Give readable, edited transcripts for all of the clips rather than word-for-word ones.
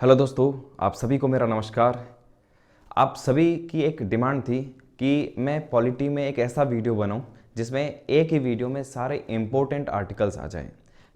Hello दोस्तों, आप सभी को मेरा नमस्कार। आप सभी की एक डिमांड थी कि मैं पॉलिटी में एक ऐसा वीडियो बनाऊं जिसमें एक ही वीडियो में सारे इम्पोर्टेंट आर्टिकल्स आ जाएं।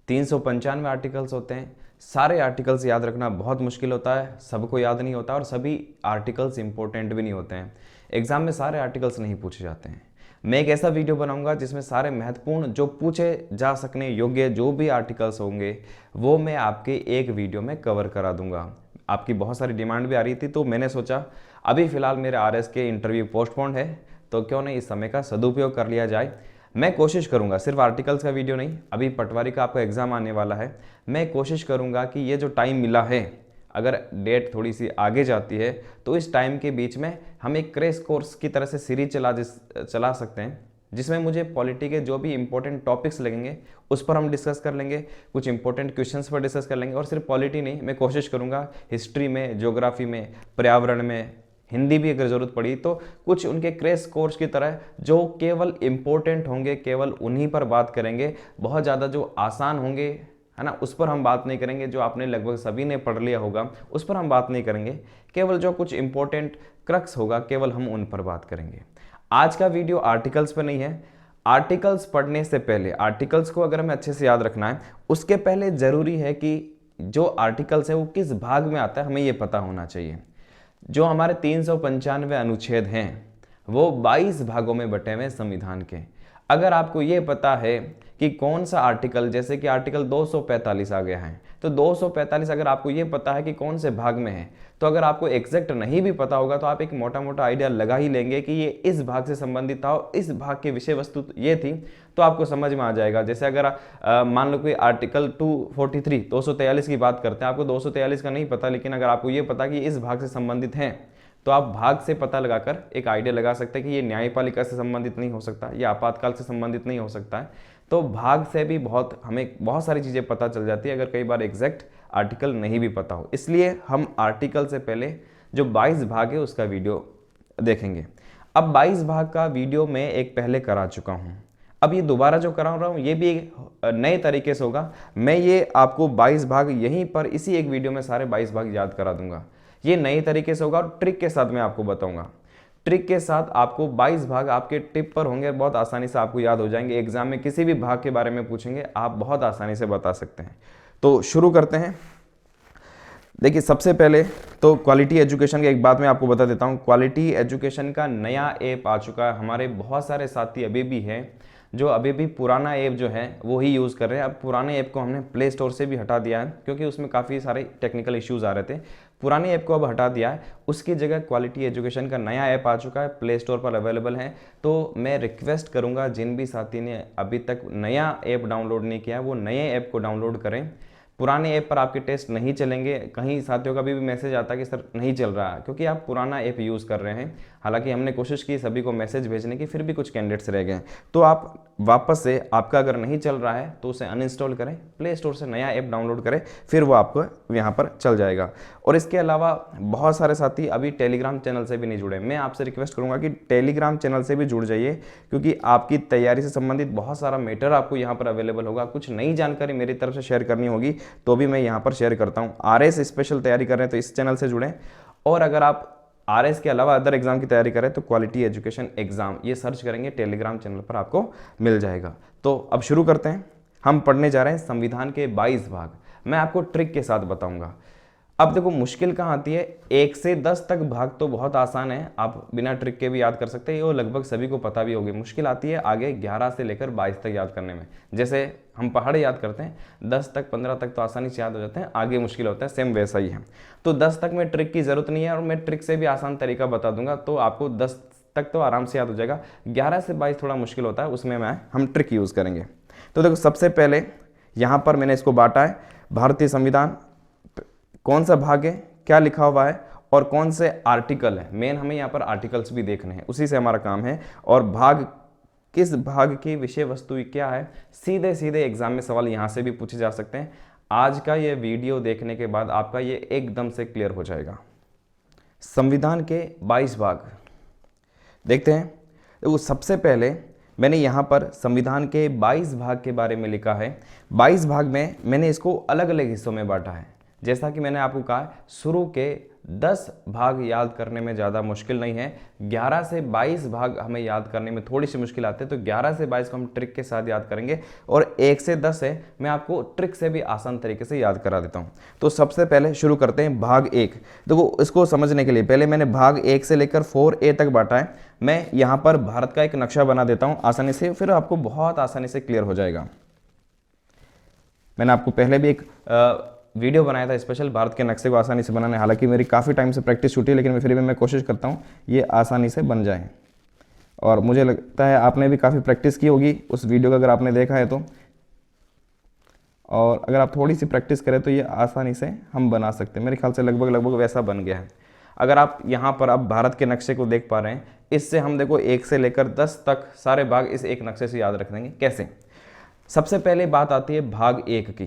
395 आर्टिकल्स होते हैं। सारे आर्टिकल्स याद रखना बहुत मुश्किल होता है, सबको याद नहीं होता और सभी आर्टिकल्स इम्पोर्टेंट भी नहीं होते हैं। एग्ज़ाम में सारे आर्टिकल्स नहीं पूछे जाते हैं। मैं एक ऐसा वीडियो बनाऊंगा जिसमें सारे महत्वपूर्ण जो पूछे जा सकने योग्य जो भी आर्टिकल्स होंगे वो मैं आपके एक वीडियो में कवर करा दूंगा। आपकी बहुत सारी डिमांड भी आ रही थी तो मैंने सोचा अभी फ़िलहाल मेरे आरएस के इंटरव्यू पोस्टपोन्ड है तो क्यों नहीं इस समय का सदुपयोग कर लिया जाए। मैं कोशिश करूंगा सिर्फ आर्टिकल्स का वीडियो नहीं, अभी पटवारी का आपका एग्ज़ाम आने वाला है। मैं कोशिश करूंगा कि ये जो टाइम मिला है, अगर डेट थोड़ी सी आगे जाती है तो इस टाइम के बीच में हम एक क्रैश कोर्स की तरह से सीरीज चला सकते हैं जिसमें मुझे पॉलिटी के जो भी इंपॉर्टेंट टॉपिक्स लगेंगे उस पर हम डिस्कस कर लेंगे, कुछ इंपॉर्टेंट क्वेश्चंस पर डिस्कस कर लेंगे। और सिर्फ पॉलिटी नहीं, मैं कोशिश करूंगा हिस्ट्री में, ज्योग्राफी में, पर्यावरण में, हिंदी भी अगर ज़रूरत पड़ी तो कुछ उनके क्रैश कोर्स की तरह जो केवल इम्पोर्टेंट होंगे केवल उन्हीं पर बात करेंगे। बहुत ज़्यादा जो आसान होंगे है ना उस पर हम बात नहीं करेंगे, जो आपने लगभग सभी ने पढ़ लिया होगा उस पर हम बात नहीं करेंगे। केवल जो कुछ इंपॉर्टेंट क्रक्स होगा केवल हम उन पर बात करेंगे। आज का वीडियो आर्टिकल्स पर नहीं है। आर्टिकल्स पढ़ने से पहले, आर्टिकल्स को अगर हमें अच्छे से याद रखना है उसके पहले ज़रूरी है कि जो आर्टिकल्स है वो किस भाग में आता है हमें ये पता होना चाहिए। जो हमारे 395 अनुच्छेद हैं वो 22 भागों में बटे हुए संविधान के। अगर आपको ये पता है कि कौन सा आर्टिकल, जैसे कि आर्टिकल 245 आ गया है तो 245 अगर आपको ये पता है कि कौन से भाग में है तो अगर आपको एग्जैक्ट नहीं भी पता होगा तो आप एक मोटा मोटा आइडिया लगा ही लेंगे कि ये इस भाग से संबंधित था और इस भाग की विषय वस्तु ये थी, तो आपको समझ में आ जाएगा। जैसे अगर मान लो कि आर्टिकल 243 243 की बात करते हैं, आपको 243 का नहीं पता लेकिन अगर आपको ये पता कि इस भाग से संबंधित हैं तो आप भाग से पता लगाकर एक आइडिया लगा सकते हैं कि ये न्यायपालिका से संबंधित नहीं हो सकता, ये आपातकाल से संबंधित नहीं हो सकता है। तो भाग से भी हमें बहुत सारी चीज़ें पता चल जाती है अगर कई बार एग्जैक्ट आर्टिकल नहीं भी पता हो। इसलिए हम आर्टिकल से पहले जो 22 भाग है उसका वीडियो देखेंगे। अब 22 भाग का वीडियो मैं एक पहले करा चुका हूँ, अब ये दोबारा जो करा रहा हूँ ये भी नए तरीके से होगा। मैं ये आपको 22 भाग यहीं पर इसी एक वीडियो में सारे 22 भाग याद करा दूंगा। ये नए तरीके से होगा और ट्रिक के साथ मैं आपको बताऊंगा। ट्रिक के साथ आपको 22 भाग आपके टिप पर होंगे, बहुत आसानी से आपको याद हो जाएंगे। एग्जाम में किसी भी भाग के बारे में पूछेंगे आप बहुत आसानी से बता सकते हैं। तो शुरू करते हैं। देखिए सबसे पहले तो क्वालिटी एजुकेशन की एक बात मैं आपको बता देता हूँ। क्वालिटी एजुकेशन का नया ऐप आ चुका है। हमारे बहुत सारे साथी अभी भी हैं जो अभी भी पुराना ऐप जो है वो ही यूज़ कर रहे हैं। अब पुराने ऐप को हमने प्ले स्टोर से भी हटा दिया है क्योंकि उसमें काफ़ी सारे टेक्निकल इश्यूज़ आ रहे थे। पुराने ऐप को अब हटा दिया है, उसकी जगह क्वालिटी एजुकेशन का नया ऐप आ चुका है, प्ले स्टोर पर अवेलेबल है। तो मैं रिक्वेस्ट करूँगा जिन भी साथी ने अभी तक नया ऐप डाउनलोड नहीं किया है वो नए ऐप को डाउनलोड करें। पुराने ऐप पर आपके टेस्ट नहीं चलेंगे। कहीं साथियों का भी मैसेज आता है कि सर नहीं चल रहा है क्योंकि आप पुराना ऐप यूज़ कर रहे हैं। हालांकि हमने कोशिश की सभी को मैसेज भेजने की, फिर भी कुछ कैंडिडेट्स रह गए। तो आप वापस से, आपका अगर नहीं चल रहा है तो उसे अनइंस्टॉल करें, प्ले स्टोर से नया ऐप डाउनलोड करें, फिर वो आपको यहाँ पर चल जाएगा। और इसके अलावा बहुत सारे साथी अभी टेलीग्राम चैनल से भी नहीं जुड़े। मैं आपसे रिक्वेस्ट करूँगा कि टेलीग्राम चैनल से भी जुड़ जाइए क्योंकि आपकी तैयारी से संबंधित बहुत सारा मैटर आपको यहाँ पर अवेलेबल होगा। कुछ नई जानकारी मेरी तरफ से शेयर करनी होगी तो भी मैं यहाँ पर शेयर करता हूँ। आरएस स्पेशल तैयारी कर रहे हैं तो इस चैनल से जुड़ें, और अगर आप आरएस के अलावा अदर एग्जाम की तैयारी करें तो क्वालिटी एजुकेशन एग्जाम ये सर्च करेंगे, टेलीग्राम चैनल पर आपको मिल जाएगा। तो अब शुरू करते हैं। हम पढ़ने जा रहे हैं संविधान के 22 भाग। मैं आपको ट्रिक के साथ बताऊंगा। अब देखो मुश्किल कहाँ आती है, 1 से 10 तक भाग तो बहुत आसान है, आप बिना ट्रिक के भी याद कर सकते हैं, वो लगभग सभी को पता भी होगी। मुश्किल आती है आगे 11 से लेकर 22 तक याद करने में। जैसे हम पहाड़ याद करते हैं 10 तक 15 तक तो आसानी से याद हो जाते हैं, आगे मुश्किल होता है, सेम वैसा ही है। तो 10 तक में ट्रिक की ज़रूरत नहीं है और मैं ट्रिक से भी आसान तरीका बता दूंगा तो आपको 10 तक तो आराम से याद हो जाएगा। 11 से 22 थोड़ा मुश्किल होता है, उसमें हम ट्रिक यूज़ करेंगे। तो देखो सबसे पहले यहाँ पर मैंने इसको बांटा है, भारतीय संविधान कौन सा भाग है, क्या लिखा हुआ है और कौन से आर्टिकल है। मेन हमें यहाँ पर आर्टिकल्स भी देखने हैं, उसी से हमारा काम है। और भाग, किस भाग की विषय वस्तु क्या है, सीधे सीधे एग्जाम में सवाल यहाँ से भी पूछे जा सकते हैं। आज का ये वीडियो देखने के बाद आपका ये एकदम से क्लियर हो जाएगा। संविधान के 22 भाग देखते हैं। तो सबसे पहले मैंने यहाँ पर संविधान के 22 भाग के बारे में लिखा है। 22 भाग में मैंने इसको अलग अलग हिस्सों में बांटा है। जैसा कि मैंने आपको कहा, शुरू के 10 भाग याद करने में ज़्यादा मुश्किल नहीं है, 11 से 22 भाग हमें याद करने में थोड़ी सी मुश्किल आती है। तो 11 से 22 को हम ट्रिक के साथ याद करेंगे, और 1 से 10 है मैं आपको ट्रिक से भी आसान तरीके से याद करा देता हूँ। तो सबसे पहले शुरू करते हैं भाग 1। देखो, इसको समझने के लिए पहले मैंने भाग 1 से लेकर 4A तक बांटा है। मैं यहाँ पर भारत का एक नक्शा बना देता हूँ आसानी से, फिर आपको बहुत आसानी से क्लियर हो जाएगा। मैंने आपको पहले भी एक वीडियो बनाया था स्पेशल भारत के नक्शे को आसानी से बनाने, हालांकि मेरी काफ़ी टाइम से प्रैक्टिस छूटी है, लेकिन फिर भी मैं कोशिश करता हूँ ये आसानी से बन जाए। और मुझे लगता है आपने भी काफ़ी प्रैक्टिस की होगी उस वीडियो को, अगर आपने देखा है तो। और अगर आप थोड़ी सी प्रैक्टिस करें तो ये आसानी से हम बना सकते हैं। मेरे ख्याल से लगभग वैसा बन गया है। अगर आप यहाँ पर अब भारत के नक्शे को देख पा रहे हैं, इससे हम देखो 1 से लेकर 10 तक सारे भाग इस एक नक्शे से याद रख देंगे। कैसे? सबसे पहले बात आती है भाग 1 की।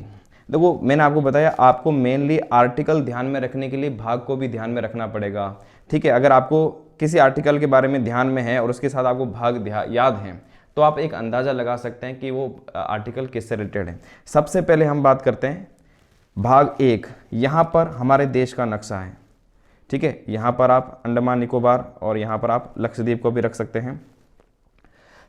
देखो, मैंने आपको बताया आपको मेनली आर्टिकल ध्यान में रखने के लिए भाग को भी ध्यान में रखना पड़ेगा। ठीक है, अगर आपको किसी आर्टिकल के बारे में ध्यान में है और उसके साथ आपको भाग याद है, तो आप एक अंदाज़ा लगा सकते हैं कि वो आर्टिकल किससे रिलेटेड है। सबसे पहले हम बात करते हैं भाग 1। यहाँ पर हमारे देश का नक्शा है। ठीक है, यहाँ पर आप अंडमान निकोबार और यहाँ पर आप लक्षद्वीप को भी रख सकते हैं।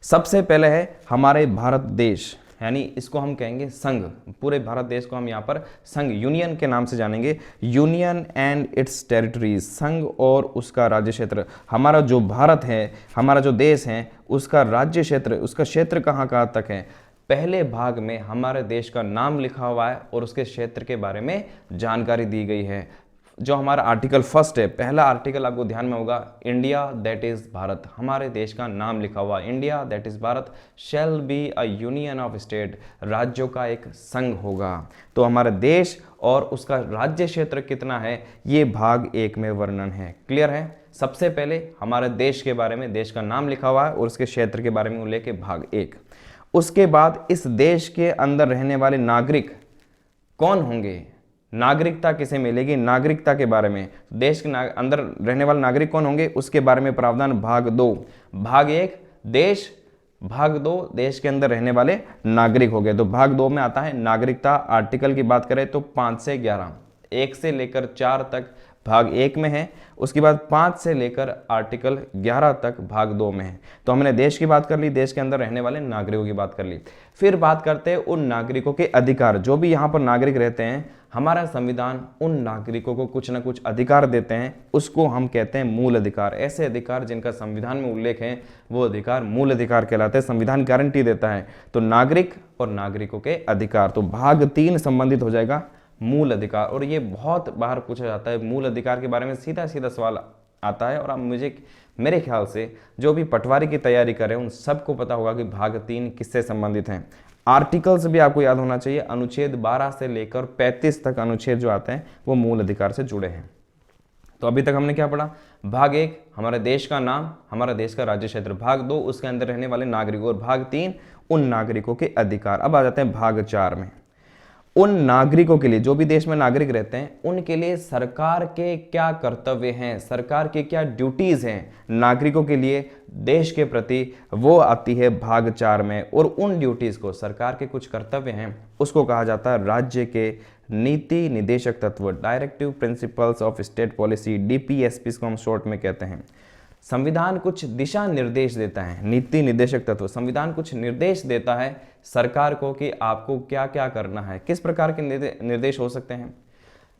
सबसे पहले है हमारे भारत देश, यानी इसको हम कहेंगे संघ। पूरे भारत देश को हम यहाँ पर संघ, यूनियन के नाम से जानेंगे। यूनियन एंड इट्स टेरिटरीज, संघ और उसका राज्य क्षेत्र। हमारा जो भारत है, हमारा जो देश है, उसका राज्य क्षेत्र, उसका क्षेत्र कहाँ कहाँ तक है। पहले भाग में हमारे देश का नाम लिखा हुआ है और उसके क्षेत्र के बारे में जानकारी दी गई है। जो हमारा आर्टिकल फर्स्ट है, पहला आर्टिकल आपको ध्यान में होगा, इंडिया दैट इज भारत। हमारे देश का नाम लिखा हुआ, India that is Bharat shall be a union of state, राज्यों का एक संघ होगा। तो हमारे देश और उसका राज्य क्षेत्र कितना है, ये भाग 1 में वर्णन है। क्लियर है? सबसे पहले हमारे देश के बारे में, देश का नाम लिखा हुआ है और उसके क्षेत्र के बारे में उल्लेख है, भाग 1। उसके बाद इस देश के अंदर रहने वाले नागरिक कौन होंगे, नागरिकता किसे मिलेगी, नागरिकता के बारे में, देश के अंदर रहने वाले नागरिक कौन होंगे, उसके बारे में प्रावधान भाग 2। भाग 1 देश, भाग 2 देश के अंदर रहने वाले नागरिक हो गए। तो भाग 2 में आता है नागरिकता। आर्टिकल की बात करें तो 5 से 11, 1 से लेकर 4 तक भाग 1 में है। उसके बाद 5 से लेकर आर्टिकल 11 तक भाग 2 में है। तो हमने देश की बात कर ली, देश के अंदर रहने वाले नागरिकों की बात कर ली। फिर बात करते हैं उन नागरिकों के अधिकार। जो भी यहाँ पर नागरिक रहते हैं, हमारा संविधान उन नागरिकों को कुछ ना कुछ अधिकार देते हैं, उसको हम कहते हैं मूल अधिकार। ऐसे अधिकार जिनका संविधान में उल्लेख है, वो अधिकार मूल अधिकार कहलाते हैं। संविधान गारंटी देता है। तो नागरिक और नागरिकों के अधिकार, तो भाग 3 संबंधित हो जाएगा मूल अधिकार। और ये बहुत बार पूछा जाता है, मूल अधिकार के बारे में सीधा सीधा सवाल आता है। और अब मेरे ख्याल से जो भी पटवारी की तैयारी करें उन सबको पता होगा कि भाग 3 किससे संबंधित हैं। आर्टिकल्स भी आपको याद होना चाहिए। अनुच्छेद 12 से लेकर 35 तक अनुच्छेद जो आते हैं वो मूल अधिकार से जुड़े हैं। तो अभी तक हमने क्या पढ़ा? भाग 1 हमारे देश का नाम, हमारा देश का राज्य क्षेत्र। भाग 2 उसके अंदर रहने वाले नागरिकों, और भाग 3 उन नागरिकों के अधिकार। अब आ जाते हैं भाग 4 में। उन नागरिकों के लिए, जो भी देश में नागरिक रहते हैं, उनके लिए सरकार के क्या कर्तव्य हैं, सरकार की क्या ड्यूटीज हैं नागरिकों के लिए देश के प्रति, वो आती है भाग 4 में। और उन ड्यूटीज को, सरकार के कुछ कर्तव्य हैं, उसको कहा जाता है राज्य के नीति निदेशक तत्व, directive principles of state policy, DPSP को हम शॉर्ट में कहते हैं। संविधान कुछ दिशा निर्देश देता है, नीति निदेशक तत्व। संविधान कुछ निर्देश देता है सरकार को कि आपको क्या क्या करना है, किस प्रकार के निर्देश हो सकते हैं।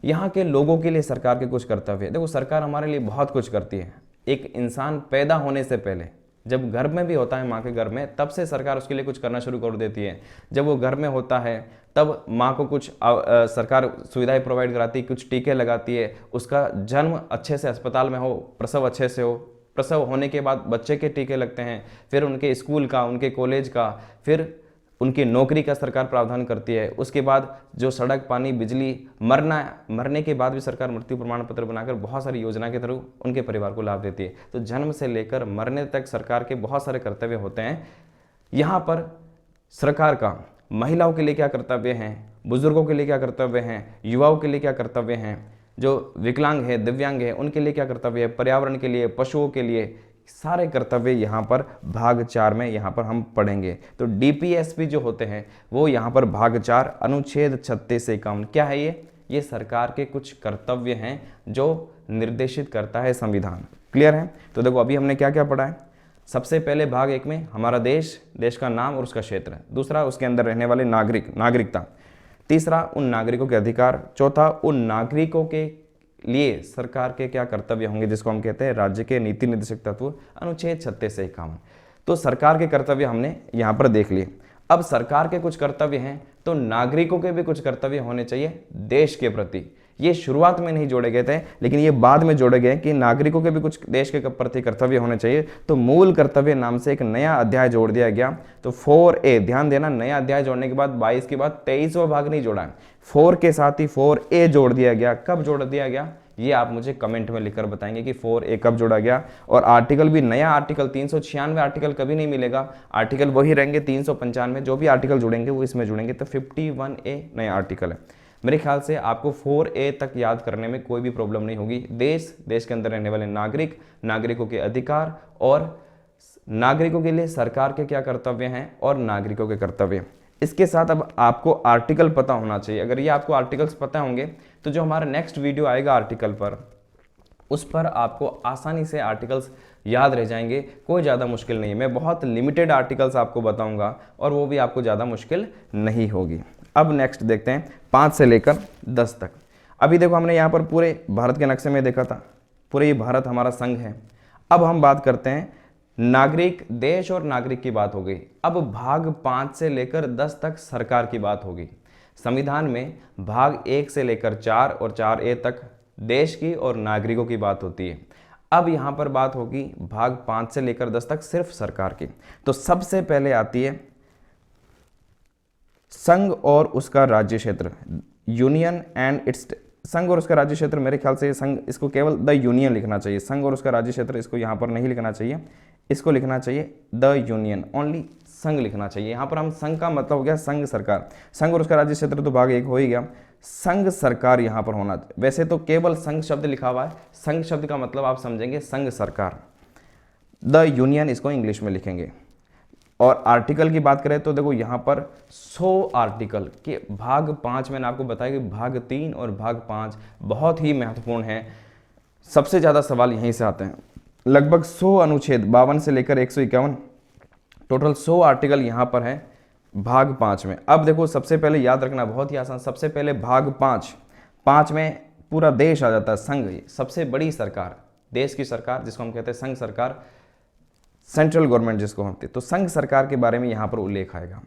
यहाँ के लोगों के लिए सरकार के कुछ कर्तव्य। देखो, सरकार हमारे लिए बहुत कुछ करती है। एक इंसान पैदा होने से पहले, जब गर्भ में भी होता है, माँ के गर्भ में, तब से सरकार उसके लिए कुछ करना शुरू कर देती है। जब वो गर्भ में होता है तब माँ को कुछ सरकार सुविधाएं प्रोवाइड कराती है, कुछ टीके लगाती है, उसका जन्म अच्छे से अस्पताल में हो, प्रसव अच्छे से हो, प्रसव होने के बाद बच्चे के टीके लगते हैं, फिर उनके स्कूल का, उनके कॉलेज का, फिर उनकी नौकरी का सरकार प्रावधान करती है। उसके बाद जो सड़क, पानी, बिजली, मरने के बाद भी सरकार मृत्यु प्रमाण पत्र बनाकर बहुत सारी योजना के थ्रू उनके परिवार को लाभ देती है। तो जन्म से लेकर मरने तक सरकार के बहुत सारे कर्तव्य होते हैं। यहाँ पर सरकार का महिलाओं के लिए क्या कर्तव्य हैं, बुजुर्गों के लिए क्या कर्तव्य हैं, युवाओं के लिए क्या कर्तव्य हैं, जो विकलांग है, दिव्यांग है, उनके लिए क्या कर्तव्य है, पर्यावरण के लिए, पशुओं के लिए, सारे कर्तव्य यहाँ पर भाग 4 में यहाँ पर हम पढ़ेंगे। तो DPSP जो होते हैं वो यहाँ पर भाग 4 अनुच्छेद 36 से 51 क्या है ये सरकार के कुछ कर्तव्य हैं जो निर्देशित करता है संविधान। क्लियर है? तो देखो अभी हमने क्या क्या पढ़ा है। सबसे पहले भाग 1 में हमारा देश, देश का नाम और उसका क्षेत्र। दूसरा, उसके अंदर रहने वाले नागरिक, नागरिकता। तीसरा, उन नागरिकों के अधिकार। चौथा, उन नागरिकों के लिए सरकार के क्या कर्तव्य होंगे, जिसको हम कहते हैं राज्य के नीति निर्देशक तत्व, अनुच्छेद 36 से 51। तो सरकार के कर्तव्य हमने यहाँ पर देख लिए। अब सरकार के कुछ कर्तव्य हैं तो नागरिकों के भी कुछ कर्तव्य होने चाहिए देश के प्रति। ये शुरुआत में नहीं जोड़े गए थे, लेकिन ये बाद में जोड़े गए कि नागरिकों के भी कुछ देश के प्रति कर्तव्य होने चाहिए। तो मूल कर्तव्य नाम से एक नया अध्याय जोड़ दिया गया। तो 4A, ध्यान देना, नया अध्याय जोड़ने के बाद 22 के बाद 23वां भाग नहीं जोड़ा है, 4 के साथ ही 4A जोड़ दिया गया। कब जोड़ दिया गया ये आप मुझे कमेंट में लिखकर बताएंगे कि 4A कब जोड़ा गया। और आर्टिकल भी नया आर्टिकल 396 आर्टिकल कभी नहीं मिलेगा, आर्टिकल वही रहेंगे 395, जो भी आर्टिकल जुड़ेंगे वो इसमें जुड़ेंगे। तो 51A नया आर्टिकल है। मेरे ख्याल से आपको 4A तक याद करने में कोई भी प्रॉब्लम नहीं होगी। देश, देश के अंदर रहने वाले नागरिक, नागरिकों के अधिकार और नागरिकों के लिए सरकार के क्या कर्तव्य हैं और नागरिकों के कर्तव्य। इसके साथ अब आपको आर्टिकल पता होना चाहिए। अगर ये आपको आर्टिकल्स पता होंगे तो जो हमारा नेक्स्ट वीडियो आएगा आर्टिकल पर, उस पर आपको आसानी से आर्टिकल्स याद रह जाएंगे। कोई ज़्यादा मुश्किल नहीं है। मैं बहुत लिमिटेड आर्टिकल्स आपको बताऊंगा और वो भी आपको ज़्यादा मुश्किल नहीं होगी। अब नेक्स्ट देखते हैं 5 से लेकर 10 तक। अभी देखो हमने यहाँ पर पूरे भारत के नक्शे में देखा था, पूरे ये भारत हमारा संघ है। अब हम बात करते हैं नागरिक, देश और नागरिक की बात हो गई। अब भाग 5 से लेकर 10 तक सरकार की बात होगी। संविधान में भाग 1 से लेकर 4 और 4A तक देश की और नागरिकों की बात होती है। अब यहाँ पर बात होगी भाग 5 से लेकर 10 तक सिर्फ सरकार की। तो सबसे पहले आती है संघ और उसका राज्य क्षेत्र, यूनियन एंड इट्स। संघ और उसका राज्य क्षेत्र, मेरे ख्याल से संघ, इसको केवल द यूनियन लिखना चाहिए। संघ और उसका राज्य क्षेत्र इसको यहाँ पर नहीं लिखना चाहिए, इसको लिखना चाहिए द यूनियन, ओनली संघ लिखना चाहिए। यहाँ पर हम संघ का मतलब हो गया संघ सरकार। संघ और उसका राज्य क्षेत्र तो भाग 1 हो ही गया। संघ सरकार यहाँ पर होना, वैसे तो केवल संघ शब्द लिखा हुआ है, संघ शब्द का मतलब आप समझेंगे संघ सरकार। द यूनियन इसको इंग्लिश में लिखेंगे। और आर्टिकल की बात करें तो देखो यहाँ पर 100 आर्टिकल के भाग 5, मैंने आपको बताया कि भाग 3 और भाग 5 बहुत ही महत्वपूर्ण है। सबसे ज़्यादा सवाल यहीं से आते हैं। लगभग 100 अनुच्छेद, 52 से लेकर 151, टोटल 100 आर्टिकल यहाँ पर है भाग 5 में। अब देखो सबसे पहले याद रखना, बहुत ही आसान, सबसे पहले भाग 5 में पूरा देश आ जाता है। संघ, सबसे बड़ी सरकार, देश की सरकार जिसको हम कहते हैं संघ सरकार, सेंट्रल गवर्नमेंट जिसको हम कहते हैं। तो संघ सरकार के बारे में यहाँ पर उल्लेख आएगा।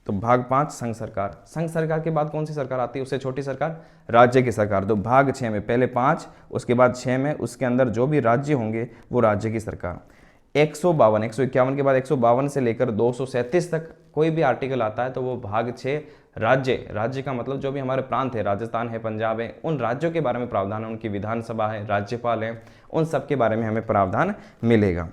तो भाग 5 संघ सरकार। संघ सरकार के बाद कौन सी सरकार आती है, उससे छोटी सरकार राज्य की सरकार। तो भाग 6 में पहले 5, उसके बाद 6 में उसके अंदर जो भी राज्य होंगे वो राज्य की सरकार। 152, 151 के बाद 152 से लेकर 237 तक कोई भी आर्टिकल आता है तो वो भाग 6 राज्य, राज्य का मतलब जो भी हमारे प्रांत है, राजस्थान है, पंजाब है, उन राज्यों के बारे में प्रावधान है, उनकी विधानसभा है, राज्यपाल है, उन सब के बारे में हमें प्रावधान मिलेगा।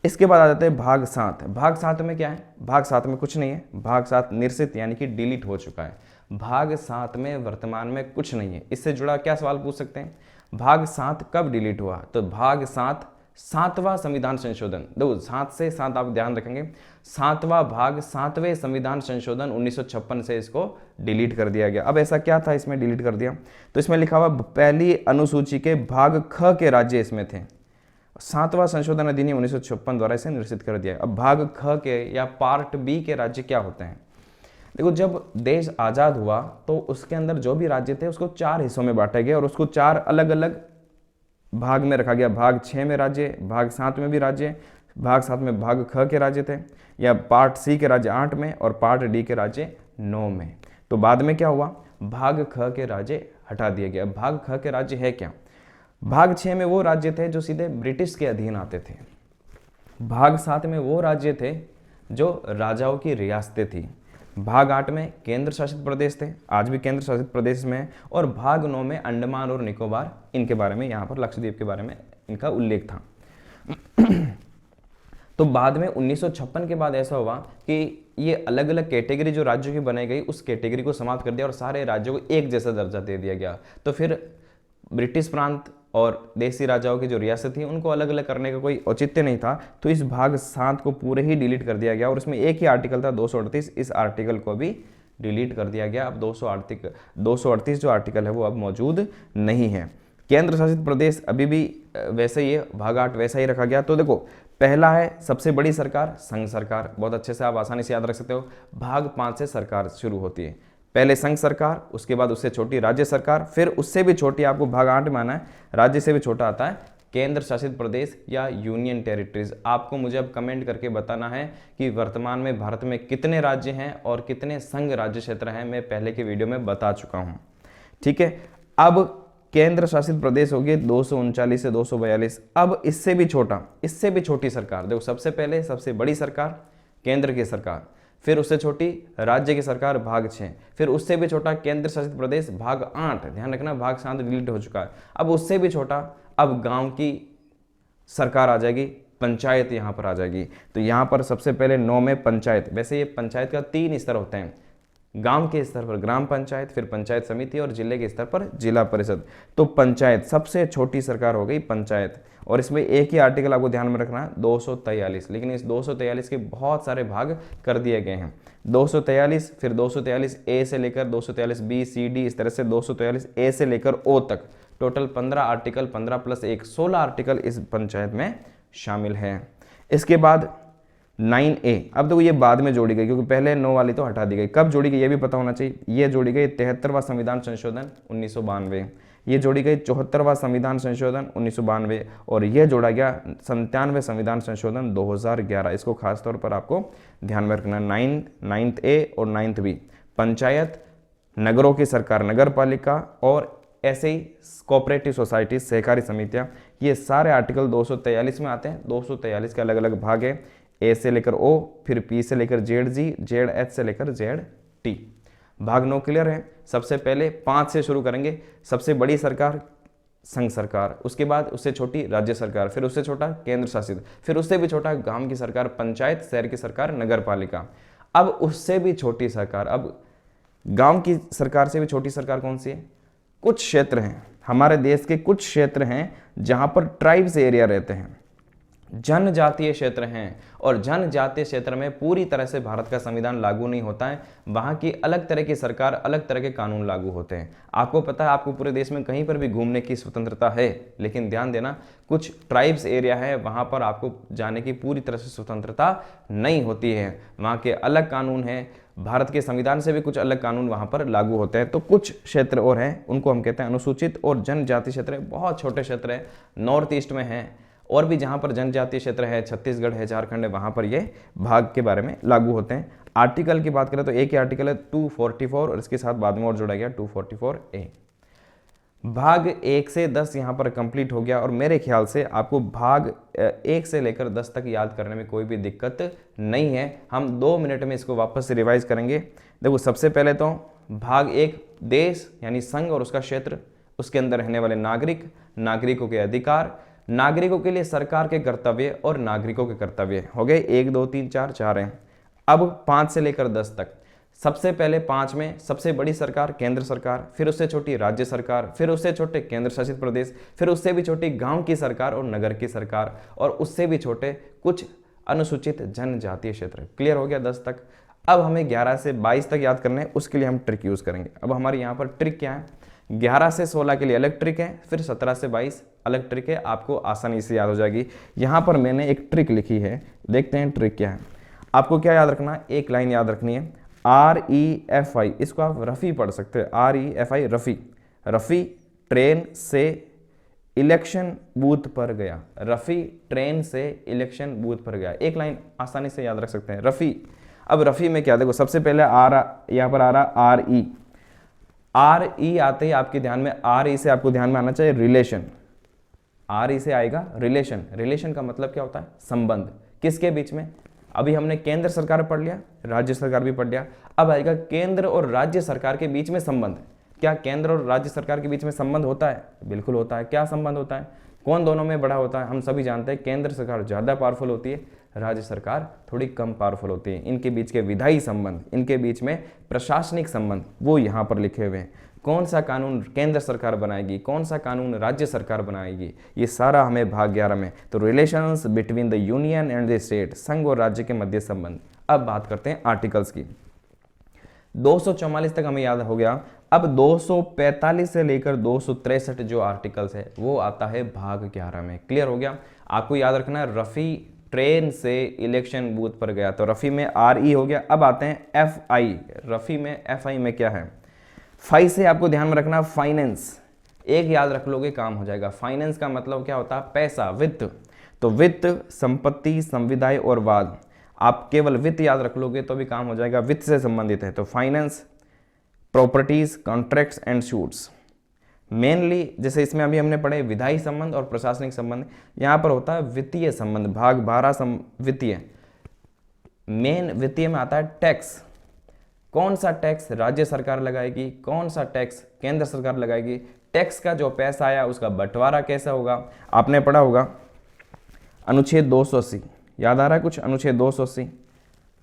इसके बाद आ जाते हैं भाग 7। भाग 7 में क्या है, भाग 7 में कुछ नहीं है। भाग 7 निर्सित यानी कि डिलीट हो चुका है। भाग 7 में वर्तमान में कुछ नहीं है। इससे जुड़ा क्या सवाल पूछ सकते हैं, भाग 7 कब डिलीट हुआ, तो भाग 7 7वां संविधान संशोधन, दो 7 से 7 आप ध्यान रखेंगे, 7वां भाग 7वें संविधान संशोधन 1956 से इसको डिलीट कर दिया गया। अब ऐसा क्या था इसमें डिलीट कर दिया, तो इसमें लिखा हुआ पहली अनुसूची के भाग ख के राज्य इसमें थे। 7वां संशोधन अधिनियम 1956 द्वारा इसे निरसित कर दिया। अब भाग ख के या पार्ट बी के राज्य क्या होते हैं, देखो जब देश आज़ाद हुआ तो उसके अंदर जो भी राज्य थे उसको 4 हिस्सों में बांटा गया और उसको 4 अलग अलग भाग में रखा गया। भाग 6 में राज्य, भाग 7 में भी राज्य, भाग 7 में भाग ख के राज्य थे, या पार्ट सी के राज्य 8 में और पार्ट डी के राज्य 9 में। तो बाद में क्या हुआ, भाग ख के राज्य हटा दिया गया। भाग ख के राज्य है क्या, भाग 6 में वो राज्य थे जो सीधे ब्रिटिश के अधीन आते थे। भाग 7 में वो राज्य थे जो राजाओं की रियासतें थी। भाग 8 में केंद्र शासित प्रदेश थे, आज भी केंद्र शासित प्रदेश में है। और भाग 9 में अंडमान और निकोबार, इनके बारे में यहाँ पर लक्षद्वीप के बारे में इनका उल्लेख था। तो बाद में 1956 के बाद ऐसा हुआ कि ये अलग अलग कैटेगरी जो राज्यों की बनाई गई उस कैटेगरी को समाप्त कर दिया और सारे राज्यों को एक जैसा दर्जा दे दिया गया। तो फिर ब्रिटिश प्रांत और देसी राजाओं की जो रियासत थी उनको अलग अलग करने का कोई औचित्य नहीं था। तो इस भाग 7 को पूरे ही डिलीट कर दिया गया और उसमें एक ही आर्टिकल था 238, इस आर्टिकल को भी डिलीट कर दिया गया। अब 238 जो आर्टिकल है वो अब मौजूद नहीं है। केंद्र शासित प्रदेश अभी भी वैसे ही है, भाग 8 वैसा ही रखा गया। तो देखो, पहला है सबसे बड़ी सरकार, संघ सरकार, बहुत अच्छे से आप आसानी से याद रख सकते हो। भाग 5 से सरकार शुरू होती है, पहले संघ सरकार, उसके बाद उससे छोटी राज्य सरकार, फिर उससे भी छोटी, आपको भाग 8 में आना है, राज्य से भी छोटा आता है केंद्र शासित प्रदेश या यूनियन टेरिटरीज। आपको मुझे अब कमेंट करके बताना है कि वर्तमान में भारत में कितने राज्य हैं और कितने संघ राज्य क्षेत्र हैं। मैं पहले के वीडियो में बता चुका हूं, ठीक है। अब केंद्र शासित प्रदेश हो गए 239 से 242। अब इससे भी छोटा, इससे भी छोटी सरकार, देखो सबसे पहले सबसे बड़ी सरकार केंद्र की सरकार, फिर उससे छोटी राज्य की सरकार भाग 6, फिर उससे भी छोटा केंद्र शासित प्रदेश भाग 8, ध्यान रखना भाग 7 डिलीट हो चुका है। अब उससे भी छोटा, अब गांव की सरकार आ जाएगी, पंचायत यहाँ पर आ जाएगी। तो यहाँ पर सबसे पहले 9 में पंचायत, वैसे ये पंचायत का 3 स्तर होते हैं, गांव के स्तर पर ग्राम पंचायत, फिर पंचायत समिति और जिले के स्तर पर जिला परिषद। तो पंचायत सबसे छोटी सरकार हो गई पंचायत। और इसमें एक ही आर्टिकल आपको ध्यान में रखना है 243, लेकिन इस 243 के बहुत सारे भाग कर दिए गए हैं। 243, फिर 243 ए से लेकर 243 बी सी डी, इस तरह से 243 ए से लेकर ओ तक, टोटल 15 आर्टिकल, 15 + 1 16 आर्टिकल इस पंचायत में शामिल है। इसके बाद 9A, अब देखो ये बाद में जोड़ी गई, क्योंकि पहले 9 वाली तो हटा दी गई। कब जोड़ी गई ये भी पता होना चाहिए। ये जोड़ी गई 73वां संविधान संशोधन 1992, ये जोड़ी गई 74वां संविधान संशोधन 1992, और ये जोड़ा गया 97वें संविधान संशोधन 2011। इसको खासतौर पर आपको ध्यान में रखना। 9th A और 9th B, पंचायत, नगरों की सरकार नगर पालिका, और ऐसे ही कोऑपरेटिव सोसाइटी सहकारी समितियां, ये सारे आर्टिकल 243 में आते हैं। 243 के अलग अलग भाग है, ए से लेकर ओ, फिर पी से लेकर जेड जी, जेड एच से लेकर जेड टी। भाग 9 क्लियर है। सबसे पहले 5 से शुरू करेंगे। सबसे बड़ी सरकार संघ सरकार, उसके बाद उससे छोटी राज्य सरकार, फिर उससे छोटा केंद्र शासित, फिर उससे भी छोटा गांव की सरकार पंचायत, शहर की सरकार नगर पालिका। अब उससे भी छोटी सरकार, अब गांव की सरकार से भी छोटी सरकार कौन सी है? कुछ क्षेत्र हैं, हमारे देश के कुछ क्षेत्र हैं जहां पर ट्राइब्स एरिया रहते हैं, जनजातीय क्षेत्र हैं, और जनजातीय क्षेत्र में पूरी तरह से भारत का संविधान लागू नहीं होता है। वहाँ की अलग तरह की सरकार, अलग तरह के कानून लागू होते हैं। आपको पता है, आपको पूरे देश में कहीं पर भी घूमने की स्वतंत्रता है, लेकिन ध्यान देना कुछ ट्राइब्स एरिया है वहाँ पर आपको जाने की पूरी तरह से स्वतंत्रता नहीं होती है। वहाँ के अलग कानून हैं, भारत के संविधान से भी कुछ अलग कानून वहाँ पर लागू होते हैं। तो कुछ क्षेत्र और हैं, उनको हम कहते हैं अनुसूचित और जनजातीय क्षेत्र। बहुत छोटे क्षेत्र है, नॉर्थ ईस्ट में है, और भी जहां पर जनजातीय क्षेत्र है, छत्तीसगढ़ है, झारखंड है, वहां पर ये भाग के बारे में लागू होते हैं। आर्टिकल की बात करें तो एक ही आर्टिकल है 244, और इसके साथ बाद में और जोड़ा गया 244A। भाग 1 से 10 यहाँ पर कंप्लीट हो गया, और मेरे ख्याल से आपको भाग 1 से लेकर 10 तक याद करने में कोई भी दिक्कत नहीं है। हम 2 मिनट में इसको वापस से रिवाइज करेंगे। देखो सबसे पहले तो भाग 1 देश यानी संघ और उसका क्षेत्र, उसके अंदर रहने वाले नागरिक, नागरिकों के अधिकार, नागरिकों के लिए सरकार के कर्तव्य और नागरिकों के कर्तव्य हो गए। 1 2 3 4 4 हैं। अब 5 से लेकर 10 तक, सबसे पहले 5 में सबसे बड़ी सरकार केंद्र सरकार, फिर उससे छोटी राज्य सरकार, फिर उससे छोटे केंद्र शासित प्रदेश, फिर उससे भी छोटी गांव की सरकार और नगर की सरकार, और उससे भी छोटे कुछ अनुसूचित जनजातीय क्षेत्र। क्लियर हो गया 10 तक। अब हमें 11 से 22 तक याद करना है, उसके लिए हम ट्रिक यूज करेंगे। अब हमारे यहाँ पर ट्रिक क्या है, 11 से 16 के लिए अलग ट्रिक है, फिर 17 से 22 अलग ट्रिक है, आपको आसानी से याद हो जाएगी। यहाँ पर मैंने एक ट्रिक लिखी है, देखते हैं ट्रिक क्या है। आपको क्या याद रखना है, एक लाइन याद रखनी है, REFI, इसको आप रफ़ी पढ़ सकते हैं, REFI रफ़ी। रफ़ी ट्रेन से इलेक्शन बूथ पर गया, रफ़ी ट्रेन से इलेक्शन बूथ पर गया, एक लाइन आसानी से याद रख सकते हैं, रफ़ी। अब रफ़ी में क्या, देखो सबसे पहले यहाँ पर आ रहा RE आते ही आपके ध्यान में, RE से आपको ध्यान में आना चाहिए रिलेशन, RE से आएगा रिलेशन। रिलेशन का मतलब क्या होता है, संबंध, किसके बीच में। अभी हमने केंद्र सरकार पढ़ लिया, राज्य सरकार भी पढ़ लिया, अब आएगा केंद्र और राज्य सरकार के बीच में संबंध। क्या केंद्र और राज्य सरकार के बीच में संबंध होता है? बिल्कुल होता है। क्या संबंध होता है, कौन दोनों में बड़ा होता है? हम सभी जानते हैं केंद्र सरकार ज़्यादा पावरफुल होती है, राज्य सरकार थोड़ी कम पावरफुल होती है। इनके बीच के विधायी संबंध, इनके बीच में प्रशासनिक संबंध, वो यहाँ पर लिखे हुए हैं। कौन सा कानून केंद्र सरकार बनाएगी, कौन सा कानून राज्य सरकार बनाएगी, ये सारा हमें भाग 11 में। तो relations between the union and the state, संघ और राज्य के मध्य संबंध। अब बात करते हैं आर्टिकल्स की। 244 तक हमें याद हो गया। अब 245 से लेकर 263 जो आर्टिकल्स है वो आता है भाग 11 में। क्लियर हो गया? आपको याद रखना है, रफ़ी ट्रेन से इलेक्शन बूथ पर गया, तो रफ़ी में RE हो गया। अब आते हैं FI, रफ़ी में FI में क्या है? फाई से आपको ध्यान में रखना फाइनेंस, एक याद रख लोगे काम हो जाएगा। फाइनेंस का मतलब क्या होता है? पैसा, वित्त। तो वित्त, संपत्ति, संविदाय और वाद, आप केवल वित्त याद रख लोगे तो भी काम हो जाएगा, वित्त से संबंधित है। तो finance, properties, contracts and shoots. Mainly जैसे इसमें अभी हमने पढ़े विधायी संबंध और प्रशासनिक संबंध, यहाँ पर होता है वित्तीय संबंध, भाग 12 वित्तीय। मेन वित्तीय में आता है टैक्स, कौन सा टैक्स राज्य सरकार लगाएगी, कौन सा टैक्स केंद्र सरकार लगाएगी, टैक्स का जो पैसा आया उसका बंटवारा कैसा होगा। आपने पढ़ा होगा अनुच्छेद 280, याद आ रहा है कुछ? अनुच्छेद 280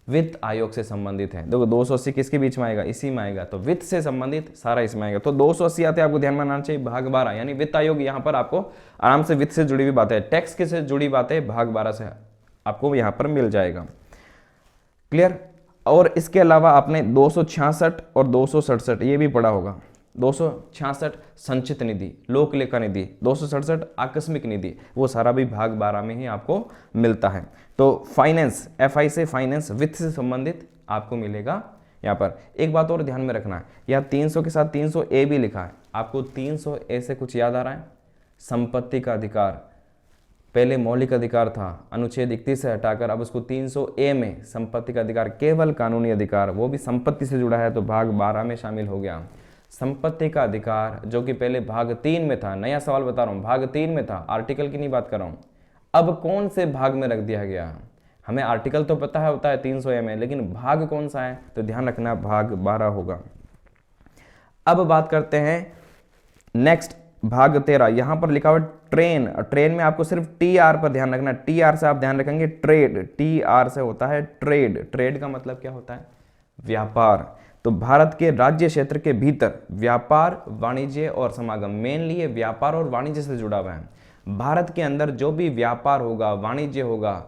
वित्त आयोग से संबंधित है। देखो 280 किसके बीच में आएगा? इसी में आएगा, तो वित्त से संबंधित सारा इसमें आएगा। तो 280 आते आपको ध्यान में आना चाहिए भाग 12, यानी वित्त आयोग। यहाँ पर आपको आराम से वित्त से जुड़ी हुई बातें, टैक्स के से जुड़ी बातें भाग 12 से आपको यहाँ पर मिल जाएगा। क्लियर? और इसके अलावा आपने 266 और 267 ये भी पढ़ा होगा। 266 संचित निधि, लोक लेखा निधि, 267 आकस्मिक निधि, वो सारा भी भाग 12 में ही आपको मिलता है। तो फाइनेंस, FI से फाइनेंस, वित्त से संबंधित आपको मिलेगा। यहाँ पर एक बात और ध्यान में रखना है, यहाँ 300 के साथ 300A भी लिखा है। आपको 300A से कुछ याद आ रहा है? संपत्ति का अधिकार, पहले मौलिक अधिकार था, अनुच्छेद 31 से हटाकर अब उसको 300A में संपत्ति का अधिकार, केवल कानूनी अधिकार, वो भी संपत्ति से जुड़ा है, तो भाग 12 में शामिल हो गया। संपत्ति का अधिकार जो कि पहले भाग 3 में था, नया सवाल बता रहा हूँ, भाग 3 में था, आर्टिकल की नहीं बात कर रहा हूँ, अब कौन से भाग में रख दिया गया? हमें आर्टिकल तो पता है होता है 300A में, लेकिन भाग कौन सा है? तो ध्यान रखना भाग 12 होगा। अब बात करते हैं नेक्स्ट भाग 13, यहां पर लिखा हुआ ट्रेन। ट्रेन में आपको सिर्फ TR पर ध्यान रखना, TR से आप ध्यान रखेंगे ट्रेड, TR से होता है ट्रेड। ट्रेड का मतलब क्या होता है? व्यापार। तो भारत के राज्य क्षेत्र के भीतर व्यापार, वाणिज्य और समागम, मेनली ये व्यापार और वाणिज्य से जुड़ा हुआ है। भारत के अंदर जो भी व्यापार होगा, वाणिज्य होगा,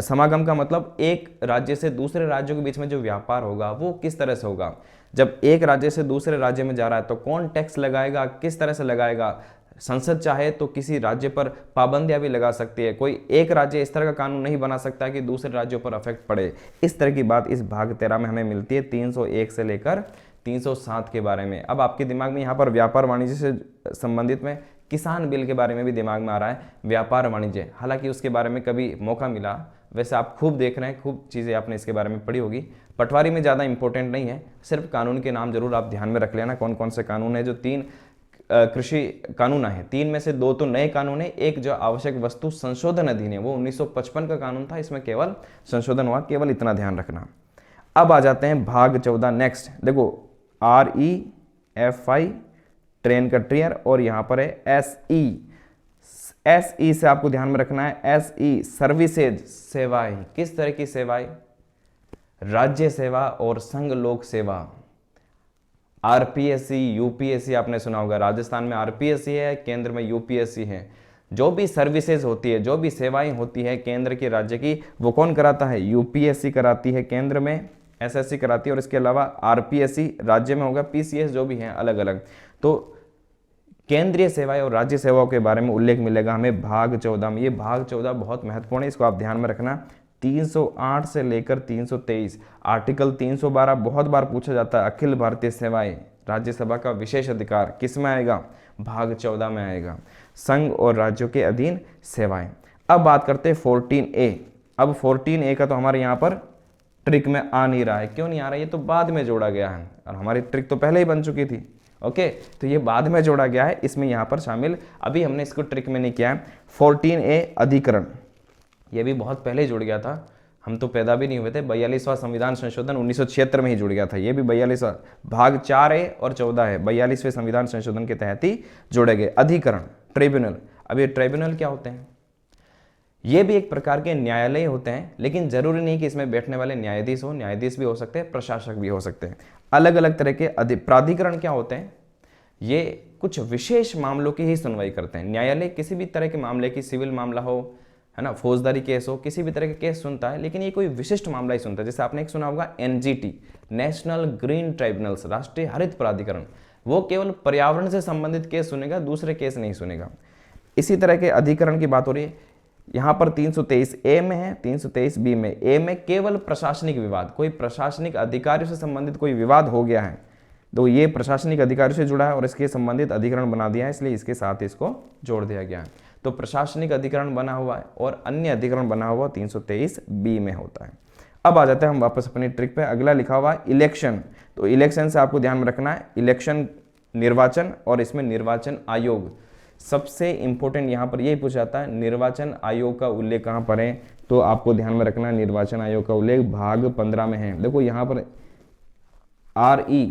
समागम का मतलब एक राज्य से दूसरे राज्यों के बीच में जो व्यापार होगा वो किस तरह से होगा। जब एक राज्य से दूसरे राज्य में जा रहा है तो कौन टैक्स लगाएगा, किस तरह से लगाएगा। संसद चाहे तो किसी राज्य पर पाबंदियां भी लगा सकती है, कोई एक राज्य इस तरह का कानून नहीं बना सकता कि दूसरे राज्यों पर अफेक्ट पड़े। इस तरह की बात इस भाग 13 में हमें मिलती है, 301 से लेकर 307 के बारे में। अब आपके दिमाग में यहाँ पर व्यापार वाणिज्य से संबंधित में किसान बिल के बारे में भी दिमाग में आ रहा है, व्यापार वाणिज्य, हालांकि उसके बारे में कभी मौका मिला, वैसे आप खूब देख रहे हैं, खूब चीज़ें आपने इसके बारे में पढ़ी होगी। पटवारी में ज़्यादा इंपॉर्टेंट नहीं है, सिर्फ कानून के नाम जरूर आप ध्यान में रख लेना, कौन कौन से कानून है। जो 3 कृषि कानून है, 3 में से 2 तो नए कानून है, एक जो आवश्यक वस्तु संशोधन अधिनियम वो 1955 का कानून था, इसमें केवल संशोधन हुआ, केवल इतना ध्यान रखना। अब आ जाते हैं भाग 14 नेक्स्ट। देखो REFI ट्रेन का ट्रियर, और यहाँ पर है SE से आपको ध्यान में रखना है SE सर्विसेज, सेवाएं। किस तरह की सेवाएं? राज्य सेवा और संघ लोक सेवा। RPSC, UPSC आपने सुना होगा, राजस्थान में RPSC है, केंद्र में UPSC है। जो भी सर्विसेज होती है, जो भी सेवाएं होती है केंद्र की, राज्य की, वो कौन कराता है? UPSC कराती है केंद्र में, SSC कराती है, और इसके अलावा RPSC राज्य में होगा, PCS जो भी हैं अलग अलग। तो केंद्रीय सेवाएं और राज्य सेवाओं के बारे में उल्लेख मिलेगा हमें भाग 14 में। ये भाग 14 बहुत महत्वपूर्ण है, इसको आप ध्यान में रखना। 308 से लेकर 323, आर्टिकल 312 बहुत बार पूछा जाता है, अखिल भारतीय सेवाएं, राज्यसभा का विशेष अधिकार किस में आएगा? भाग 14 में आएगा, संघ और राज्यों के अधीन सेवाएं। अब बात करते हैं 14A। अब 14A का तो हमारे यहाँ पर ट्रिक में आ नहीं रहा है, क्यों नहीं आ रहा है? ये तो बाद में जोड़ा गया है, और हमारी ट्रिक तो पहले ही बन चुकी थी। ओके, तो ये बाद में जोड़ा गया है, इसमें यहाँ पर शामिल, अभी हमने इसको ट्रिक में नहीं किया है। 14A अधिकरण, ये भी बहुत पहले जुड़ गया था, हम तो पैदा भी नहीं हुए थे। 42वां संविधान संशोधन 1976 में ही जुड़ गया था, ये भी 42वां, भाग 4A और 14 है, 42वें संविधान संशोधन के तहत ही जोड़े गए। अधिकरण, ट्रिब्यूनल। अब ये ट्रिब्यूनल क्या होते हैं? ये भी एक प्रकार के न्यायालय होते हैं, लेकिन जरूरी नहीं कि इसमें बैठने वाले न्यायाधीश हो, न्यायाधीश भी हो सकते हैं, प्रशासक भी हो सकते हैं। अलग अलग तरह के प्राधिकरण क्या होते हैं? ये कुछ विशेष मामलों की ही सुनवाई करते हैं। न्यायालय किसी भी तरह के मामले की, सिविल मामला हो, है ना, फौजदारी केस हो, किसी भी तरह के केस सुनता है, लेकिन ये कोई विशिष्ट मामला ही सुनता है। जैसे आपने एक सुना होगा एनजीटी, नेशनल ग्रीन ट्राइब्यूनल्स, राष्ट्रीय हरित प्राधिकरण, वो केवल पर्यावरण से संबंधित केस सुनेगा, दूसरे केस नहीं सुनेगा। इसी तरह के अधिकरण की बात हो रही है, यहाँ पर 323 ए में है, 323 बी में। ए में केवल प्रशासनिक विवाद, कोई प्रशासनिक अधिकारियों से संबंधित कोई विवाद हो गया है तो ये प्रशासनिक अधिकारियों से जुड़ा है और इसके संबंधित अधिकरण बना दिया है, इसलिए इसके साथ इसको जोड़ दिया गया है। तो प्रशासनिक अधिकरण बना हुआ है और अन्य अधिकरण बना हुआ 323 बी में होता है। अब आ जाते हैं हम वापस अपनी ट्रिक पे। अगला लिखा हुआ है इलेक्शन। तो इलेक्शन से आपको ध्यान में रखना है इलेक्शन, निर्वाचन, और इसमें निर्वाचन आयोग सबसे इंपॉर्टेंट यहाँ पर यही पूछा जाता है, निर्वाचन आयोग का उल्लेख कहाँ पर है, तो आपको ध्यान में रखना है निर्वाचन आयोग का उल्लेख भाग 15 में है। देखो यहाँ पर RE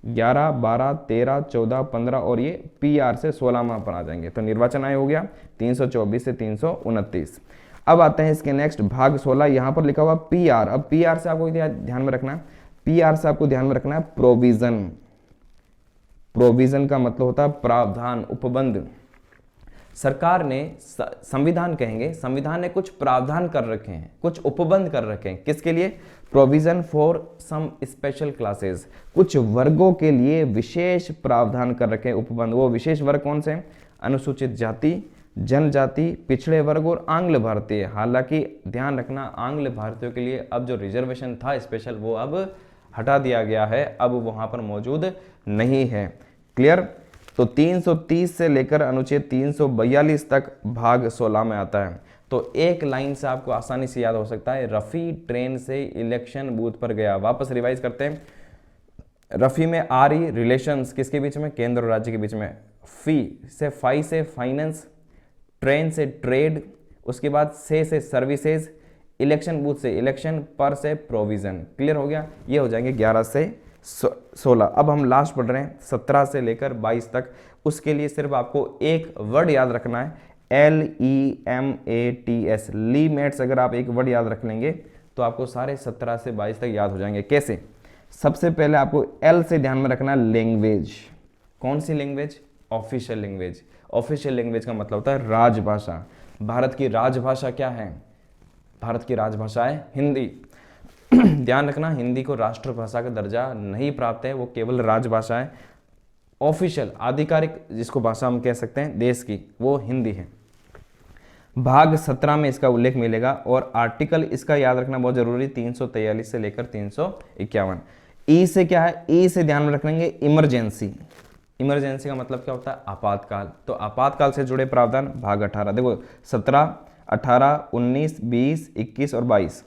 11, 12, 13, 14, 15 और ये PR से 16 में पर आ जाएंगे। तो निर्वाचन आयोग हो गया 324 से 329। अब आते हैं इसके नेक्स्ट भाग 16, यहाँ पर लिखा हुआ PR। अब PR से आपको ध्यान में रखना है, PR से आपको ध्यान में रखना है प्रोविजन। प्रोविजन का मतलब होता है प्रावधान, उपबंध। सरकार ने संविधान कहेंगे, संविधान ने कुछ प्रावधान कर रखे हैं, कुछ उपबंध कर रखे हैं, किसके लिए? Provision for some special classes, कुछ वर्गों के लिए विशेष प्रावधान कर रखे हैं, उपबंध। वो विशेष वर्ग कौन से? अनुसूचित जाति, जनजाति, पिछड़े वर्ग और आंग्ल भारतीय। हालांकि ध्यान रखना, आंग्ल भारतीयों के लिए अब जो रिजर्वेशन था स्पेशल, वो अब हटा दिया गया है, अब वहां पर मौजूद नहीं है। क्लियर? तो 330 से लेकर अनुच्छेद 342 तक भाग 16 में आता है। तो एक लाइन से आपको आसानी से याद हो सकता है, रफ़ी ट्रेन से इलेक्शन बूथ पर गया। वापस रिवाइज करते हैं। रफ़ी में RE रिलेशंस किसके बीच में? केंद्र और राज्य के बीच में। फाई से फाइनेंस, ट्रेन से ट्रेड, उसके बाद से सर्विसेज, इलेक्शन बूथ से इलेक्शन, पर से प्रोविजन। क्लियर हो गया? ये हो जाएंगे 11 से 16। अब हम लास्ट पढ़ रहे हैं 17 से लेकर 22 तक। उसके लिए सिर्फ आपको एक वर्ड याद रखना है, LEMATS, लीमेट्स। अगर आप एक वर्ड याद रख लेंगे तो आपको सारे 17 से 22 तक याद हो जाएंगे। कैसे? सबसे पहले आपको L से ध्यान में रखना है लैंग्वेज। कौन सी language? Official language. Official language का मतलब होता है राजभाषा। भारत की राजभाषा क्या है? भारत की राजभाषा है हिंदी। ध्यान रखना, हिंदी को राष्ट्रभाषा का दर्जा नहीं प्राप्त है, वो केवल राजभाषा है। ऑफिशियल, आधिकारिक जिसको भाषा हम कह सकते हैं देश की, वो हिंदी है। भाग 17 में इसका उल्लेख मिलेगा और आर्टिकल इसका याद रखना बहुत जरूरी, 343 से लेकर 351। ई से क्या है? ई से ध्यान में रखेंगे इमरजेंसी। इमरजेंसी का मतलब क्या होता है? आपातकाल। तो आपातकाल से जुड़े प्रावधान भाग 18। देखो 17, 18, 19, 20, 21 और 22।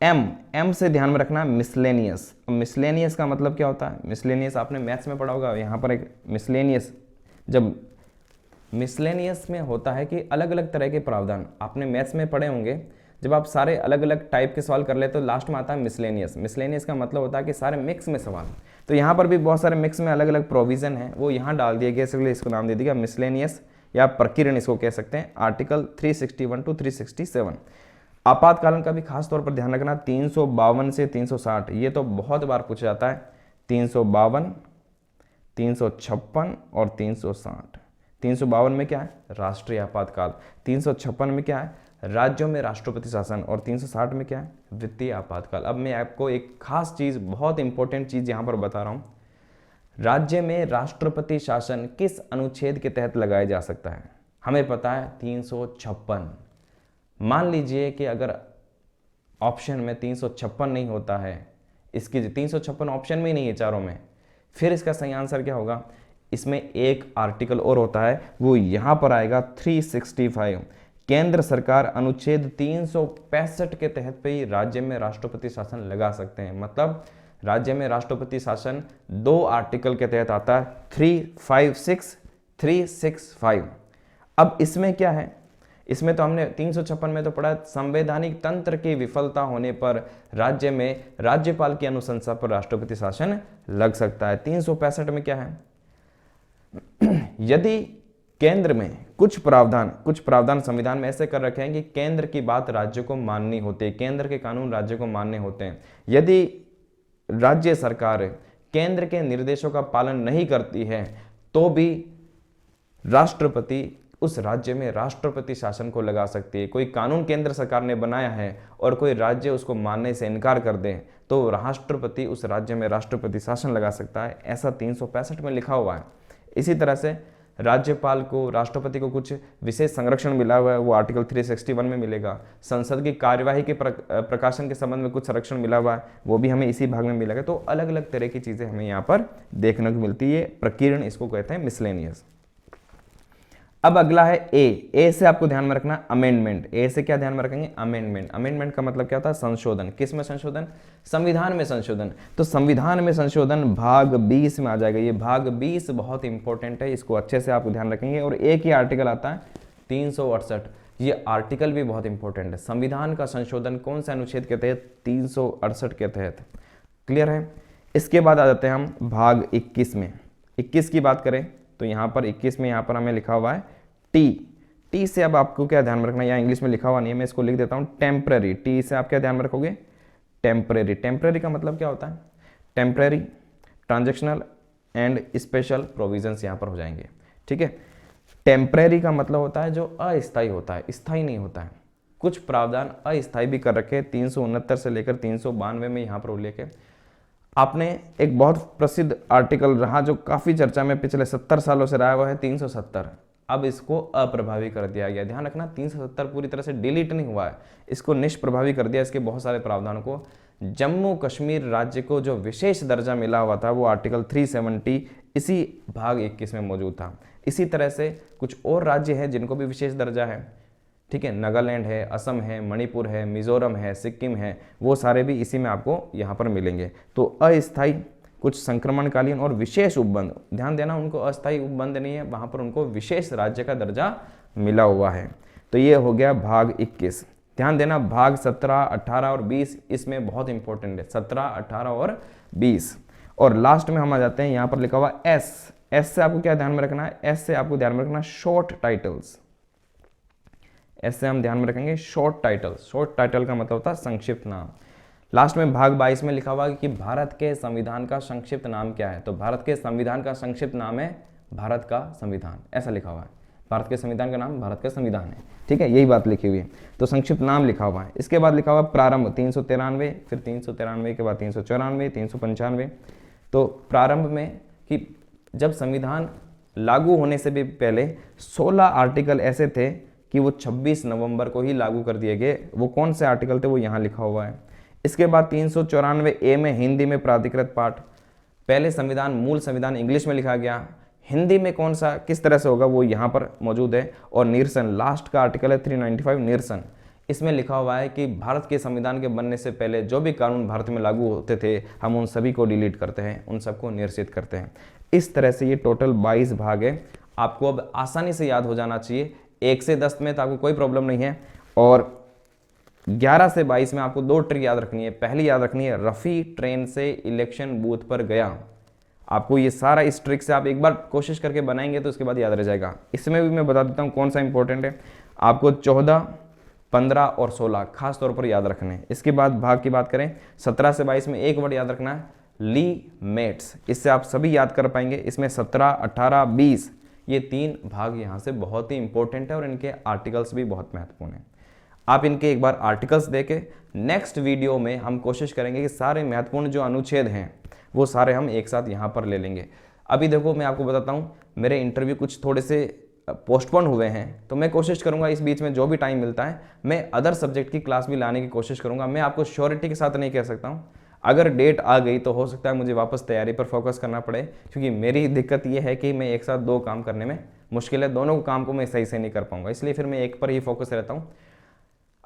एम से ध्यान में रखना मिसलेनियस। मिसलेनियस का मतलब क्या होता है? मिसलेनियस आपने मैथ्स में पढ़ा होगा। यहाँ पर एक मिसलेनियस, जब मिसलेनियस में होता है कि अलग अलग तरह के प्रावधान, आपने मैथ्स में पढ़े होंगे, जब आप सारे अलग अलग टाइप के सवाल कर ले तो लास्ट में आता है मिसलेनियस। मिसलेनियस का मतलब होता है कि सारे मिक्स में सवाल। तो यहाँ पर भी बहुत सारे मिक्स में अलग अलग प्रोविजन है, वो यहाँ डाल दिए गए, इसलिए इसको नाम दे दिया मिसलेनियस या प्रकीर्ण इसको कह सकते हैं। Article 361 to 367। आपातकालीन का भी खास तौर पर ध्यान रखना, 352 से 360, ये तो बहुत बार पूछा जाता है। 352, 356 और 360। 352 में क्या है? राष्ट्रीय आपातकाल। 356 में क्या है? राज्यों में राष्ट्रपति शासन। और 360 में क्या है? वित्तीय आपातकाल। अब मैं आपको एक खास चीज, बहुत इंपॉर्टेंट चीज यहां पर बता रहा हूं। राज्य में राष्ट्रपति शासन किस अनुच्छेद के तहत लगाया जा सकता है? हमें पता है 356। मान लीजिए कि अगर ऑप्शन में 356 नहीं होता है, इसकी 356 ऑप्शन में ही नहीं है चारों में, फिर इसका सही आंसर क्या होगा? इसमें एक आर्टिकल और होता है, वो यहां पर आएगा 365। केंद्र सरकार अनुच्छेद 365 के तहत पे ही राज्य में राष्ट्रपति शासन लगा सकते हैं। मतलब राज्य में राष्ट्रपति शासन 2 आर्टिकल के तहत आता है, 356, 365। अब इसमें क्या है? इसमें तो हमने 356 में तो पढ़ा, संवैधानिक तंत्र की विफलता होने पर राज्य में राज्यपाल की अनुशंसा पर राष्ट्रपति शासन लग सकता है। 365 में क्या है? यदि केंद्र में कुछ प्रावधान संविधान में ऐसे कर रखे हैं कि केंद्र की बात राज्य को माननी होती है, केंद्र के कानून राज्य को मानने होते हैं। यदि राज्य सरकार केंद्र के निर्देशों का पालन नहीं करती है तो भी राष्ट्रपति उस राज्य में राष्ट्रपति शासन को लगा सकती है। कोई कानून केंद्र सरकार ने बनाया है और कोई राज्य उसको मानने से इनकार कर दे तो राष्ट्रपति उस राज्य में राष्ट्रपति शासन लगा सकता है, ऐसा 365 में लिखा हुआ है। इसी तरह से राज्यपाल को, राष्ट्रपति को कुछ विशेष संरक्षण मिला हुआ है, वो आर्टिकल 361 में मिलेगा। संसद की कार्यवाही के प्रकाशन के संबंध में कुछ संरक्षण मिला हुआ है, वो भी हमें इसी भाग में मिलेगा। तो अलग अलग तरह की चीज़ें हमें यहाँ पर देखने को मिलती है। प्रकीर्ण इसको कहते हैं, मिसलेनियस। अब अगला है ए से आपको ध्यान में रखना अमेंडमेंट। ए से क्या ध्यान में रखेंगे? अमेंडमेंट। अमेंडमेंट का मतलब क्या होता है? संशोधन। किस में संशोधन? संविधान में संशोधन। तो संविधान में संशोधन भाग 20 में आ जाएगा। ये भाग 20 बहुत इंपॉर्टेंट है, इसको अच्छे से आप ध्यान रखेंगे। और एक ही आर्टिकल आता है 368। ये आर्टिकल भी बहुत इंपॉर्टेंट है। संविधान का संशोधन कौन से अनुच्छेद के तहत? 368 के तहत। क्लियर है? इसके बाद आ जाते हैं हम भाग 21 में। 21 की बात करें तो यहाँ पर 21 में यहाँ पर हमें लिखा हुआ है टी से अब आपको क्या ध्यान में रखना है? यहाँ इंग्लिश में लिखा हुआ नहीं है, मैं इसको लिख देता हूँ टेम्पररी। टी से आप क्या ध्यान में रखोगे? टेम्पररी। टेम्पररी का मतलब क्या होता है? Temporary, transactional and special provisions यहाँ पर हो जाएंगे। ठीक है, टेम्पररी का मतलब होता है जो अस्थायी होता है, स्थायी नहीं होता है। कुछ प्रावधान अस्थायी भी कर रखे, 369 से लेकर 392 में यहाँ पर उल्लेख है। आपने एक बहुत प्रसिद्ध आर्टिकल रहा जो काफ़ी चर्चा में पिछले 70 सालों से रहा, वो है 370। अब इसको अप्रभावी कर दिया गया। ध्यान रखना, 370 पूरी तरह से डिलीट नहीं हुआ है, इसको निष्प्रभावी कर दिया। इसके बहुत सारे प्रावधानों को, जम्मू कश्मीर राज्य को जो विशेष दर्जा मिला हुआ था वो आर्टिकल 370 इसी भाग 21 में मौजूद था। इसी तरह से कुछ और राज्य हैं जिनको भी विशेष दर्जा है। ठीक है, नागालैंड है, असम है, मणिपुर है, मिजोरम है, सिक्किम है, वो सारे भी इसी में आपको यहाँ पर मिलेंगे। तो अस्थायी, कुछ संक्रमणकालीन और विशेष उपबंध, ध्यान देना, उनको अस्थायी उपबंध नहीं है, वहाँ पर उनको विशेष राज्य का दर्जा मिला हुआ है। तो ये हो गया भाग 21। ध्यान देना, भाग 17, 18 और 20 इसमें बहुत इंपॉर्टेंट है, 17, 18 और 20। और लास्ट में हम आ जाते हैं, यहाँ पर लिखा हुआ एस से आपको क्या ध्यान में रखना है? एस से आपको ध्यान में रखना शॉर्ट टाइटल्स। ऐसे हम ध्यान में रखेंगे शॉर्ट टाइटल। शॉर्ट टाइटल का मतलब होता है संक्षिप्त नाम। लास्ट में भाग 22 में लिखा हुआ है कि भारत के संविधान का संक्षिप्त नाम क्या है? तो भारत के संविधान का संक्षिप्त नाम है भारत का संविधान, ऐसा लिखा हुआ है। भारत के संविधान का नाम भारत का संविधान है। ठीक है, यही बात लिखी हुई है, तो संक्षिप्त नाम लिखा हुआ है। इसके बाद लिखा हुआ प्रारंभ 393, फिर 393 के बाद 394, 395। तो प्रारंभ में कि जब संविधान लागू होने से भी पहले 16 आर्टिकल ऐसे थे कि वो 26 नवंबर को ही लागू कर दिए गए। वो कौन से आर्टिकल थे वो यहाँ लिखा हुआ है। इसके बाद 394A में हिंदी में प्राधिकृत पाठ। पहले संविधान, मूल संविधान इंग्लिश में लिखा गया, हिंदी में कौन सा किस तरह से होगा वो यहाँ पर मौजूद है। और निरसन, लास्ट का आर्टिकल है 395 निरसन। इसमें लिखा हुआ है कि भारत के संविधान के बनने से पहले जो भी कानून भारत में लागू होते थे हम उन सभी को डिलीट करते हैं, उन सबको निरसित करते हैं। इस तरह से ये टोटल 22 भाग है। आपको अब आसानी से याद हो जाना चाहिए। 1 से 10 में तो आपको कोई प्रॉब्लम नहीं है, और 11 से 22 में आपको 2 ट्रिक याद रखनी है। पहली याद रखनी है, रफ़ी ट्रेन से इलेक्शन बूथ पर गया। आपको ये सारा इस ट्रिक से आप एक बार कोशिश करके बनाएंगे तो उसके बाद याद रह जाएगा। इसमें भी मैं बता देता हूँ कौन सा इंपॉर्टेंट है। आपको 14, 15 और 16 खास तौर पर याद रखने हैं। इसके बाद भाग की बात करें, 17 से 22 में एक वर्ड याद रखना है, लीमेट्स। इससे आप सभी याद कर पाएंगे। इसमें 17, 18, 20 ये 3 भाग यहाँ से बहुत ही इंपॉर्टेंट है और इनके आर्टिकल्स भी बहुत महत्वपूर्ण हैं। आप इनके एक बार आर्टिकल्स देखें। नेक्स्ट वीडियो में हम कोशिश करेंगे कि सारे महत्वपूर्ण जो अनुच्छेद हैं वो सारे हम एक साथ यहाँ पर ले लेंगे। अभी देखो मैं आपको बताता हूँ, मेरे इंटरव्यू कुछ थोड़े से पोस्टपोन हुए हैं, तो मैं कोशिश करूँगा इस बीच में जो भी टाइम मिलता है मैं अदर सब्जेक्ट की क्लास भी लाने की कोशिश करूँगा। मैं आपको श्योरिटी के साथ नहीं कह सकता हूँ, अगर डेट आ गई तो हो सकता है मुझे वापस तैयारी पर फोकस करना पड़े, क्योंकि मेरी दिक्कत ये है कि मैं एक साथ 2 काम करने में मुश्किल है, दोनों काम को मैं सही से नहीं कर पाऊंगा, इसलिए फिर मैं एक पर ही फोकस रहता हूँ।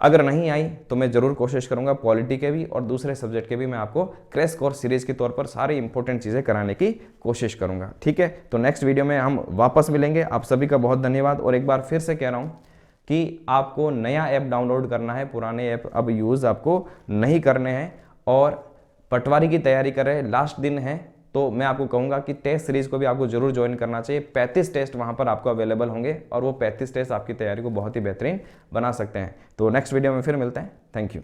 अगर नहीं आई तो मैं ज़रूर कोशिश करूंगा पॉलिटी के भी और दूसरे सब्जेक्ट के भी मैं आपको क्रैश कोर्स सीरीज़ के तौर पर सारी इंपॉर्टेंट चीज़ें कराने की कोशिश करूंगा। ठीक है, तो नेक्स्ट वीडियो में हम वापस मिलेंगे। आप सभी का बहुत धन्यवाद। और एक बार फिर से कह रहा हूँ कि आपको नया ऐप डाउनलोड करना है, पुराने ऐप अब यूज़ आपको नहीं करने हैं। और पटवारी की तैयारी कर रहे हैं, लास्ट दिन है, तो मैं आपको कहूँगा कि टेस्ट सीरीज़ को भी आपको जरूर ज्वाइन करना चाहिए। 35 टेस्ट वहाँ पर आपको अवेलेबल होंगे और वो 35 टेस्ट आपकी तैयारी को बहुत ही बेहतरीन बना सकते हैं। तो नेक्स्ट वीडियो में फिर मिलते हैं। Thank you.